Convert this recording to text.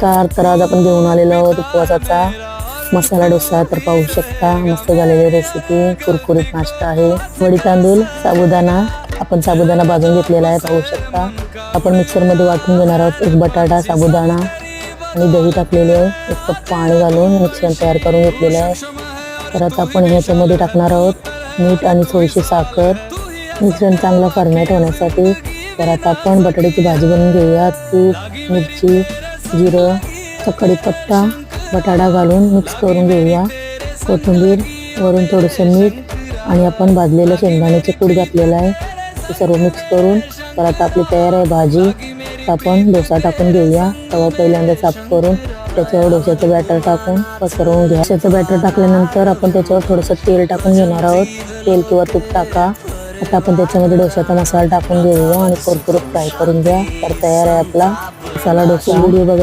नमस्कार. तर आज आपण घेऊन आलेलो आहोत उपवासाचा मसाला डोसा. तर पाहू शकता मस्त झालेली रेसिपी, कुरकुरीत नाश्ता आहे. वडी तांदूळ, साबुदाणा, आपण साबुदाणा भाजून घेतलेला आहे पाहू शकता. आपण मिक्सरमध्ये वाटून घेणार आहोत. एक बटाटा, साबुदाणा आणि दही टाकलेले आहे. एक कप पाणी घालून मिश्रण तयार करून घेतलेले आहे. तर आता आपण ह्याच्यामध्ये टाकणार आहोत मीठ आणि थोडीशी साखर, मिश्रण चांगलं फर्मेंट होण्यासाठी. तर आता आपण बटाट्याची भाजी बनवून घेऊया. तूप, मिरची, जिरं, कढीपत्ता, बटाटा घालून मिक्स करून घेऊया. कोथिंबीर, वरून थोडंसं मीठ आणि आपण भाजलेलं शेंगदाण्याचे कूट घातलेलं आहे. ते सर्व मिक्स करून तर आता आपली तयार आहे भाजी. तर आपण डोसा टाकून घेऊया. तवा पहिल्यांदा साफ करून त्याच्यावर डोश्याचं बॅटर टाकून पसरवून घ्या. डोश्याचं बॅटर टाकल्यानंतर आपण त्याच्यावर थोडंसं तेल टाकून घेणार आहोत. तेल किंवा तूप टाका. आता आपण त्याच्यामध्ये डोश्याचा मसाला टाकून घेऊया आणि कुरकुरीत फ्राय करून घ्या. तर तयार आहे आपला मसाला डोसा. व्हिडिओ बघायचा